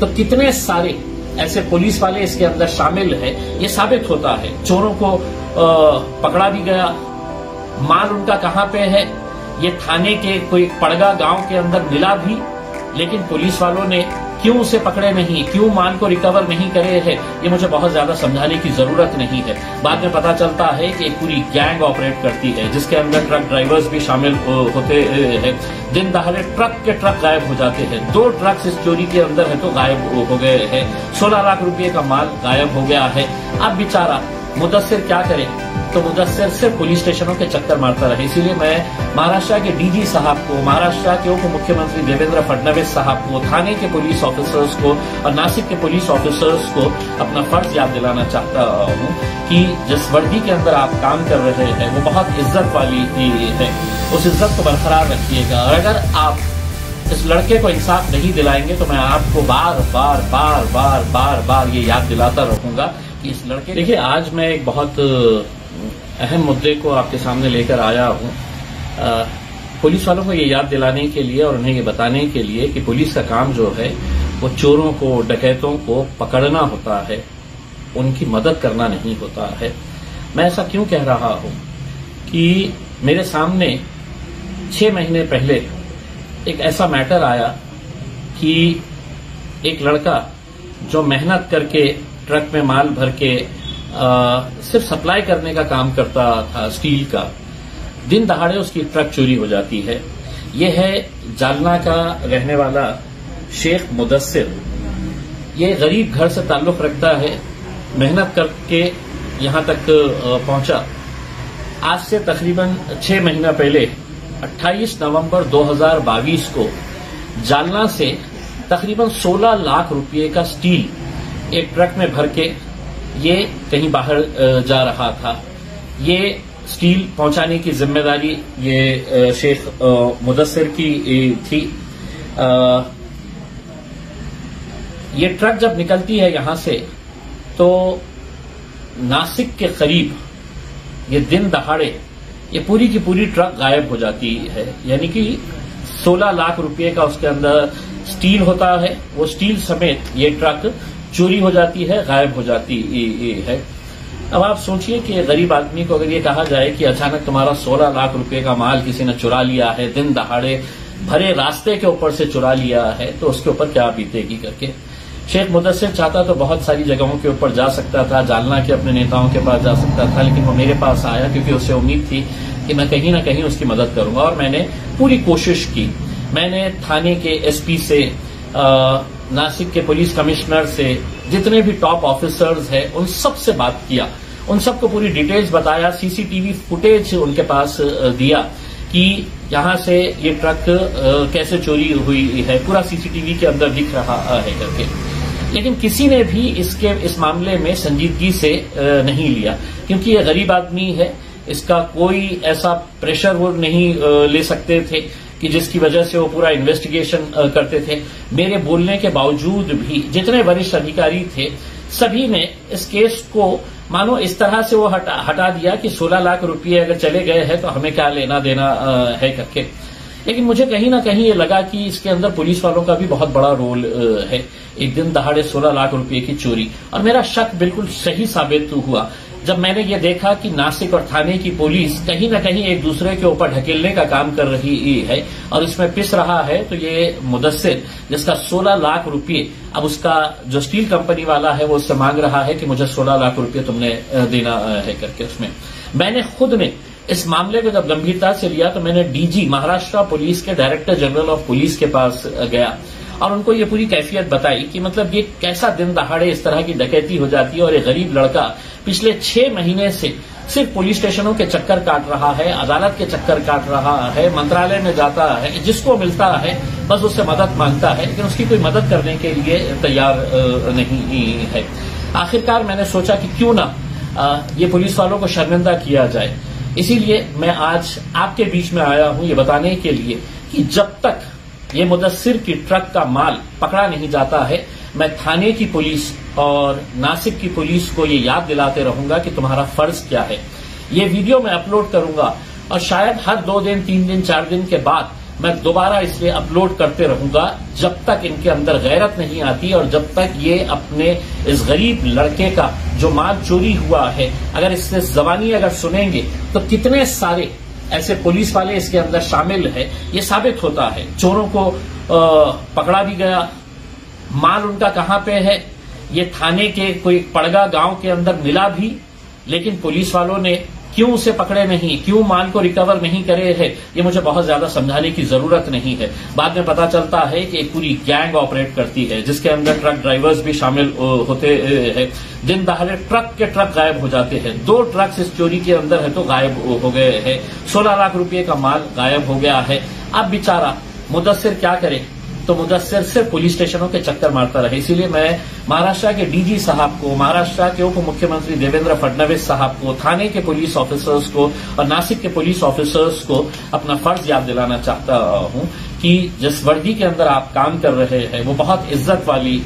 तो कितने सारे ऐसे पुलिस वाले इसके अंदर शामिल है, ये साबित होता है। चोरों को पकड़ा भी गया, माल उनका कहां पे है ये थाने के कोई पड़गा गांव के अंदर मिला भी, लेकिन पुलिस वालों ने क्यों उसे पकड़े नहीं, क्यों माल को रिकवर नहीं करे है, ये मुझे बहुत ज्यादा समझाने की जरूरत नहीं है। बाद में पता चलता है कि एक पूरी गैंग ऑपरेट करती है, जिसके अंदर ट्रक ड्राइवर्स भी शामिल होते हैं। दिन दहाड़े ट्रक के ट्रक गायब हो जाते हैं। 2 ट्रक्स इस चोरी के अंदर है तो गायब हो गए हैं। 16 लाख रुपए का माल गायब हो गया है। अब बेचारा मुदस्सिर क्या करे, तो मुदस्सिर सिर्फ पुलिस स्टेशनों के चक्कर मारता रहे। इसीलिए मैं महाराष्ट्र के डीजी साहब को, महाराष्ट्र के उप मुख्यमंत्री देवेंद्र फडणवीस साहब को, थाने के पुलिस ऑफिसर्स को और नासिक के पुलिस ऑफिसर्स को अपना फर्ज याद दिलाना चाहता हूं कि जिस वर्दी के अंदर आप काम कर रहे हैं वो बहुत इज्जत वाली है, उस इज्जत को बरकरार रखिएगा। और अगर आप इस लड़के को इंसाफ नहीं दिलाएंगे तो मैं आपको बार बार बार बार बार बार ये याद दिलाता रहूंगा कि इस लड़के। देखिए, आज मैं एक बहुत अहम मुद्दे को आपके सामने लेकर आया हूं, पुलिस वालों को ये याद दिलाने के लिए और उन्हें ये बताने के लिए कि पुलिस का काम जो है वो चोरों को, डकैतों को पकड़ना होता है, उनकी मदद करना नहीं होता है। मैं ऐसा क्यों कह रहा हूं कि मेरे सामने 6 महीने पहले एक ऐसा मैटर आया कि एक लड़का जो मेहनत करके ट्रक में माल भर के सिर्फ सप्लाई करने का काम करता था स्टील का, दिन दहाड़े उसकी ट्रक चोरी हो जाती है। यह है जालना का रहने वाला शेख मुदस्सिर। ये गरीब घर से ताल्लुक रखता है, मेहनत करके यहां तक पहुंचा। आज से तकरीबन 6 महीना पहले 28 नवंबर 2022 को जालना से तकरीबन 16 लाख रुपए का स्टील एक ट्रक में भर के ये कहीं बाहर जा रहा था। ये स्टील पहुंचाने की जिम्मेदारी ये शेख मुदस्सिर की थी। ये ट्रक जब निकलती है यहां से तो नासिक के करीब ये दिन दहाड़े ये पूरी की पूरी ट्रक गायब हो जाती है। यानी कि 16 लाख रुपए का उसके अंदर स्टील होता है, वो स्टील समेत ये ट्रक चोरी हो जाती है, गायब हो जाती है। अब आप सोचिए कि गरीब आदमी को अगर ये कहा जाए कि अचानक तुम्हारा 16 लाख रुपए का माल किसी ने चुरा लिया है, दिन दहाड़े भरे रास्ते के ऊपर से चुरा लिया है, तो उसके ऊपर क्या बीतेगी करके। शेख मुदस्सिर चाहता तो बहुत सारी जगहों के ऊपर जा सकता था, जालना के अपने नेताओं के पास जा सकता था, लेकिन वो मेरे पास आया क्योंकि उससे उम्मीद थी कि मैं कहीं ना कहीं उसकी मदद करूंगा। और मैंने पूरी कोशिश की। मैंने थाने के एसपी से, नासिक के पुलिस कमिश्नर से, जितने भी टॉप ऑफिसर्स हैं उन सब से बात किया, उन सबको पूरी डिटेल्स बताया, सीसीटीवी फुटेज उनके पास दिया कि यहां से ये ट्रक कैसे चोरी हुई है, पूरा सीसीटीवी के अंदर दिख रहा है करके। लेकिन किसी ने भी इस मामले में संजीदगी से नहीं लिया, क्योंकि ये गरीब आदमी है, इसका कोई ऐसा प्रेशर वो नहीं ले सकते थे कि जिसकी वजह से वो पूरा इन्वेस्टिगेशन करते थे। मेरे बोलने के बावजूद भी जितने वरिष्ठ अधिकारी थे सभी ने इस केस को मानो इस तरह से वो हटा दिया कि 16 लाख रुपए अगर चले गए हैं तो हमें क्या लेना देना है करके। लेकिन मुझे कहीं ना कहीं ये लगा कि इसके अंदर पुलिस वालों का भी बहुत बड़ा रोल है। एक दिन दहाड़े 16 लाख रुपए की चोरी, और मेरा शक बिल्कुल सही साबित हुआ जब मैंने ये देखा कि नासिक और थाने की पुलिस कहीं ना कहीं एक दूसरे के ऊपर ढकेलने का काम कर रही है और इसमें पिस रहा है। तो ये मुदस्सिर जिसका 16 लाख रुपए, अब उसका जो स्टील कंपनी वाला है वो उससे मांग रहा है कि मुझे 16 लाख रुपए तुमने देना है करके। उसमें मैंने खुद ने इस मामले को जब गंभीरता से लिया तो मैंने डीजी महाराष्ट्र पुलिस के डायरेक्टर जनरल ऑफ पुलिस के पास गया और उनको ये पूरी कैफियत बताई कि मतलब ये कैसा दिन दहाड़े इस तरह की डकैती हो जाती है और ये गरीब लड़का पिछले 6 महीने से सिर्फ पुलिस स्टेशनों के चक्कर काट रहा है, अदालत के चक्कर काट रहा है, मंत्रालय में जाता है, जिसको मिलता है बस उससे मदद मांगता है, लेकिन उसकी कोई मदद करने के लिए तैयार नहीं है। आखिरकार मैंने सोचा कि क्यों ना ये पुलिस वालों को शर्मिंदा किया जाए। इसीलिए मैं आज आपके बीच में आया हूं ये बताने के लिए कि जब तक ये मुदस्सिर की ट्रक का माल पकड़ा नहीं जाता है, मैं थाने की पुलिस और नासिक की पुलिस को ये याद दिलाते रहूंगा कि तुम्हारा फर्ज क्या है। ये वीडियो मैं अपलोड करूंगा और शायद हर 2 दिन, 3 दिन, 4 दिन के बाद मैं दोबारा इसलिए अपलोड करते रहूंगा जब तक इनके अंदर गैरत नहीं आती और जब तक ये अपने इस गरीब लड़के का जो माल चोरी हुआ है, अगर इससे जबानी अगर सुनेंगे तो कितने सारे ऐसे पुलिस वाले इसके अंदर शामिल है, ये साबित होता है। चोरों को पकड़ा भी गया, माल उनका कहां पे है ये थाने के कोई पड़गा गांव के अंदर मिला भी, लेकिन पुलिस वालों ने क्यों उसे पकड़े नहीं, क्यों माल को रिकवर नहीं करे है, ये मुझे बहुत ज्यादा समझाने की जरूरत नहीं है। बाद में पता चलता है कि एक पूरी गैंग ऑपरेट करती है जिसके अंदर ट्रक ड्राइवर्स भी शामिल होते हैं। दिन दहाड़े ट्रक के ट्रक गायब हो जाते हैं। 2 ट्रक्स इस चोरी के अंदर है तो गायब हो गए हैं। 16 लाख रुपए का माल गायब हो गया है। अब बेचारा मुदस्सिर क्या करे, तो मुदस्सिर सिर्फ पुलिस स्टेशनों के चक्कर मारता रहे। इसीलिए मैं महाराष्ट्र के डीजी साहब को, महाराष्ट्र के उप मुख्यमंत्री देवेंद्र फडणवीस साहब को, थाने के पुलिस ऑफिसर्स को और नासिक के पुलिस ऑफिसर्स को अपना फर्ज याद दिलाना चाहता हूं कि जिस वर्दी के अंदर आप काम कर रहे हैं वो बहुत इज्जत वाली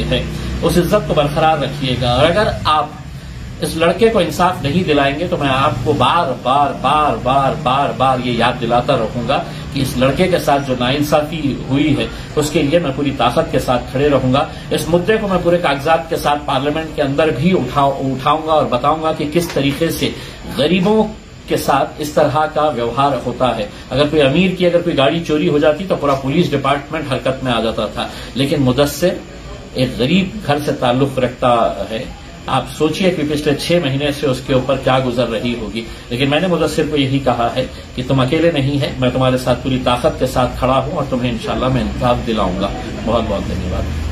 है, उस इज्जत को बरकरार रखिएगा। और अगर आप इस लड़के को इंसाफ नहीं दिलाएंगे तो मैं आपको बार बार बार बार बार बार ये याद दिलाता रहूंगा कि इस लड़के के साथ जो नाइंसाफी हुई है उसके लिए मैं पूरी ताकत के साथ खड़े रहूंगा। इस मुद्दे को मैं पूरे कागजात के साथ पार्लियामेंट के अंदर भी उठाऊंगा और बताऊंगा कि किस तरीके से गरीबों के साथ इस तरह का व्यवहार होता है। अगर कोई अमीर की अगर कोई गाड़ी चोरी हो जाती तो पूरा पुलिस डिपार्टमेंट हरकत में आ जाता था, लेकिन मुदस्सिर एक गरीब घर से ताल्लुक रखता है। आप सोचिए कि पिछले 6 महीने से उसके ऊपर क्या गुजर रही होगी। लेकिन मैंने मुदस्सिर को यही कहा है कि तुम अकेले नहीं है, मैं तुम्हारे साथ पूरी ताकत के साथ खड़ा हूं और तुम्हें इंशाल्लाह मैं इंसाफ दिलाऊंगा। बहुत बहुत धन्यवाद।